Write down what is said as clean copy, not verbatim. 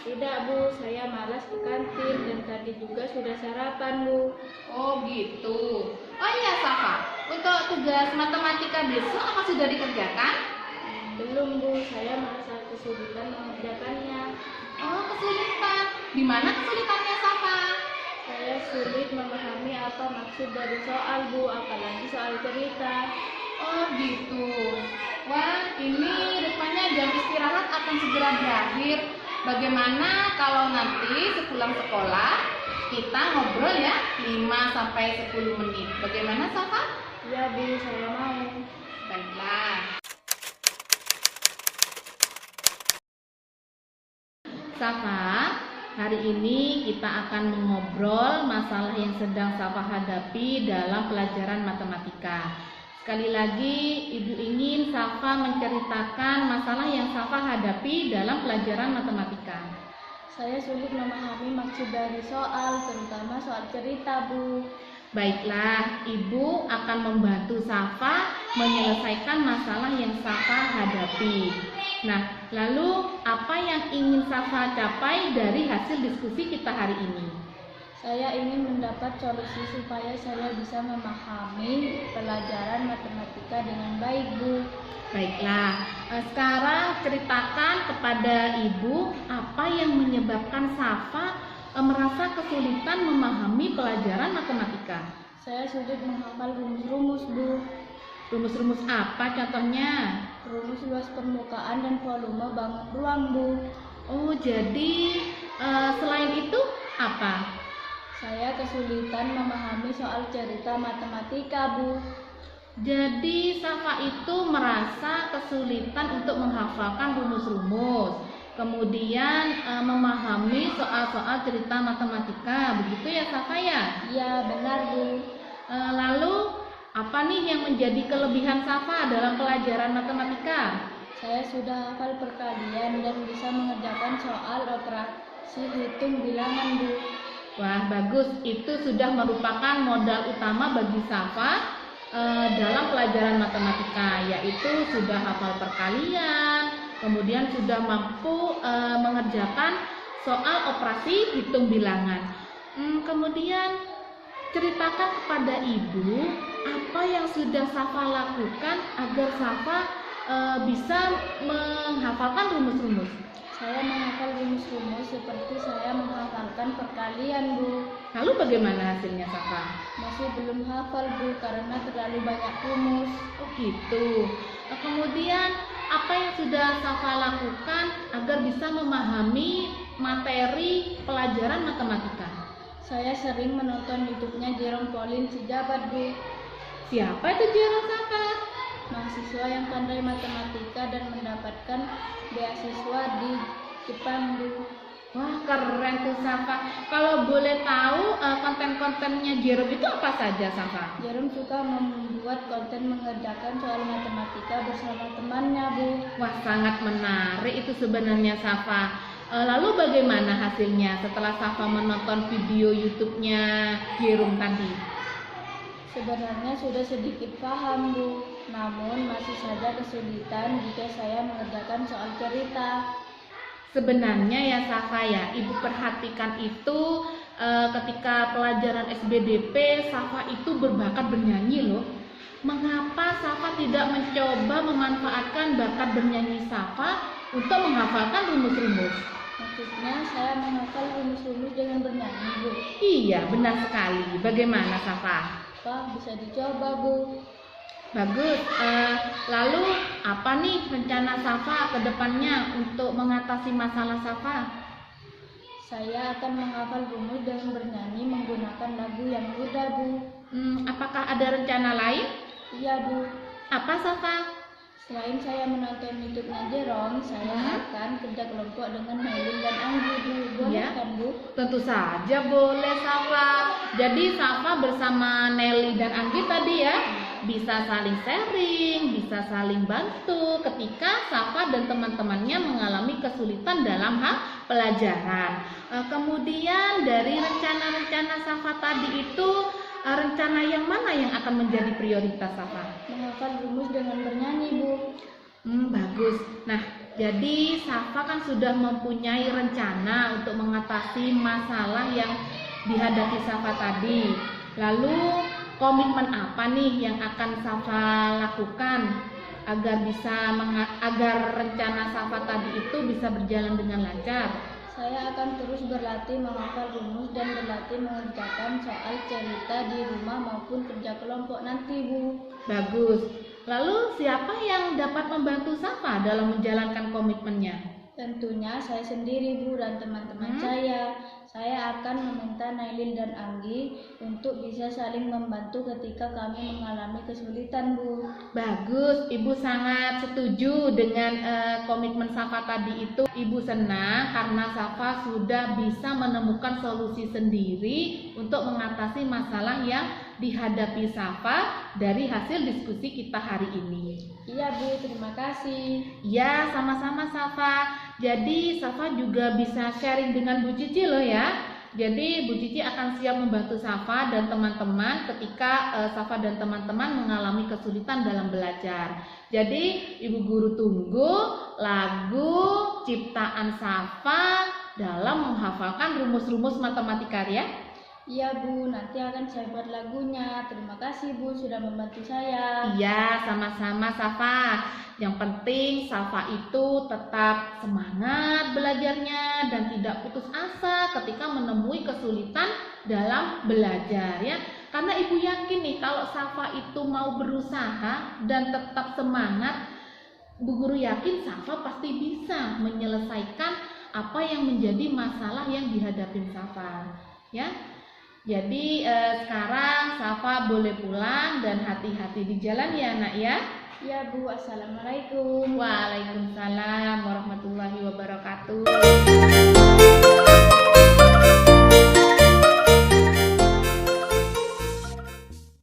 Tidak Bu, saya malas ke kantin dan tadi juga sudah sarapan Bu. Oh gitu. Oh iya Safa, untuk tugas matematika besok apa sudah dikerjakan? Belum Bu, saya merasa kesulitan mengerjakannya. Oh kesulitan. Di mana kesulitannya Safa? Saya sulit memahami apa maksud dari soal Bu, apalagi soal cerita. Oh gitu. Wah ini rupanya jam istirahat akan segera berakhir. Bagaimana kalau nanti sepulang sekolah kita ngobrol ya 5-10 menit. Bagaimana Safa? Ya Bu, saya mau. Baiklah. Safa, hari ini kita akan mengobrol masalah yang sedang Safa hadapi dalam pelajaran matematika. Sekali lagi, Ibu ingin Safa menceritakan masalah yang Safa hadapi dalam pelajaran matematika. Saya sulit memahami maksud dari soal, terutama soal cerita Bu. Baiklah, Ibu akan membantu Safa menyelesaikan masalah yang Safa hadapi. Nah, lalu apa yang ingin Safa capai dari hasil diskusi kita hari ini? Saya ingin mendapat solusi supaya saya bisa memahami pelajaran matematika dengan baik Bu. Baiklah, sekarang ceritakan kepada Ibu apa yang menyebabkan Safa merasa kesulitan memahami pelajaran matematika. Saya sulit menghafal rumus-rumus Bu. Rumus-rumus apa contohnya? Rumus luas permukaan dan volume bangun ruang Bu. Oh, jadi selain itu apa? Saya kesulitan memahami soal cerita matematika Bu. Jadi Safa itu merasa kesulitan untuk menghafalkan rumus-rumus, kemudian memahami soal-soal cerita matematika, begitu ya Safa ya? Ya benar Bu. Lalu apa nih yang menjadi kelebihan Safa dalam pelajaran matematika? Saya sudah hafal perkalian dan bisa mengerjakan soal operasi hitung bilangan Bu. Wah bagus, itu sudah merupakan modal utama bagi Safa dalam pelajaran matematika, yaitu sudah hafal perkalian, kemudian sudah mampu mengerjakan soal operasi hitung bilangan. Kemudian ceritakan kepada Ibu apa yang sudah Safa lakukan agar Safa bisa menghafalkan rumus-rumus. Saya menghafal rumus-rumus seperti saya menghafalkan perkalian Bu. Lalu bagaimana hasilnya Safa? Masih belum hafal Bu karena terlalu banyak rumus. Oh gitu. Kemudian apa yang sudah Safa lakukan agar bisa memahami materi pelajaran matematika? Saya sering menonton YouTube-nya Jerome Pauline Sijabat Bu. Siapa itu Jerome Safa? Mahasiswa yang pandai matematika dan mendapatkan beasiswa di Jepang Bu. Wah keren tuh Safa. Kalau boleh tahu konten-kontennya Jerome itu apa saja Safa? Jerome suka membuat konten mengerjakan soal matematika bersama temannya Bu. Wah sangat menarik itu sebenarnya Safa. Lalu bagaimana hasilnya setelah Safa menonton video YouTube-nya Jerome tadi? Sebenarnya sudah sedikit paham Bu, namun masih saja kesulitan jika saya mengerjakan soal cerita. Sebenarnya ya Safa ya, Ibu perhatikan itu ketika pelajaran SBDP Safa itu berbakat bernyanyi loh. Mengapa Safa tidak mencoba memanfaatkan bakat bernyanyi Safa untuk menghafalkan rumus-rumus? Maksudnya saya menghafal rumus-rumus dengan bernyanyi Bu. Iya benar sekali. Bagaimana Safa? Apa bisa dicoba Bu? Bagus. Lalu apa nih rencana Safa ke depannya untuk mengatasi masalah Safa? Saya akan menghafal rumus dengan bernyanyi menggunakan lagu yang mudah Bu. Apakah ada rencana lain? Iya Bu. Apa Safa? Selain saya menonton YouTube-nya Jerome, saya akan kerja kelompok dengan Melin dan Anggi Bu. Boleh Ya. kan Bu? Tentu saja boleh Safa. Jadi Safa bersama Nelly dan Anggi tadi ya bisa saling sharing, bisa saling bantu ketika Safa dan teman-temannya mengalami kesulitan dalam hal pelajaran. Kemudian dari rencana-rencana Safa tadi itu rencana yang mana yang akan menjadi prioritas Safa? Menghafal rumus dengan bernyanyi Bu. Bagus. Nah, Jadi Safa kan sudah mempunyai rencana untuk mengatasi masalah yang dihadapi Safa tadi. Lalu komitmen apa nih yang akan Safa lakukan agar rencana Safa tadi itu bisa berjalan dengan lancar? Saya akan terus berlatih menghafal rumus dan berlatih mengerjakan soal cerita di rumah maupun kerja kelompok nanti, Bu. Bagus. Lalu siapa yang dapat membantu Safa dalam menjalankan komitmennya? Tentunya saya sendiri, Bu, dan teman-teman saya. Saya akan meminta Nailil dan Anggi untuk bisa saling membantu ketika kami mengalami kesulitan, Bu. Bagus, Ibu sangat setuju dengan komitmen Safa tadi itu. Ibu senang karena Safa sudah bisa menemukan solusi sendiri untuk mengatasi masalah yang dihadapi Safa dari hasil diskusi kita hari ini. Iya, Bu, terima kasih. Ya, sama-sama Safa. Jadi Safa juga bisa sharing dengan Bu Cici loh ya. Jadi Bu Cici akan siap membantu Safa dan teman-teman ketika Safa dan teman-teman mengalami kesulitan dalam belajar. Jadi Ibu Guru tunggu lagu ciptaan Safa dalam menghafalkan rumus-rumus matematika ya. Iya, Bu, nanti akan saya buat lagunya. Terima kasih, Bu, sudah membantu saya. Iya, sama-sama Safa. Yang penting Safa itu tetap semangat belajarnya dan tidak putus asa ketika menemui kesulitan dalam belajar ya. Karena Ibu yakin nih kalau Safa itu mau berusaha dan tetap semangat, Bu Guru yakin Safa pasti bisa menyelesaikan apa yang menjadi masalah yang dihadapi Safa ya. Jadi sekarang Safa boleh pulang dan hati-hati di jalan ya nak ya. Ya, Bu, assalamualaikum. Waalaikumsalam warahmatullahi wabarakatuh.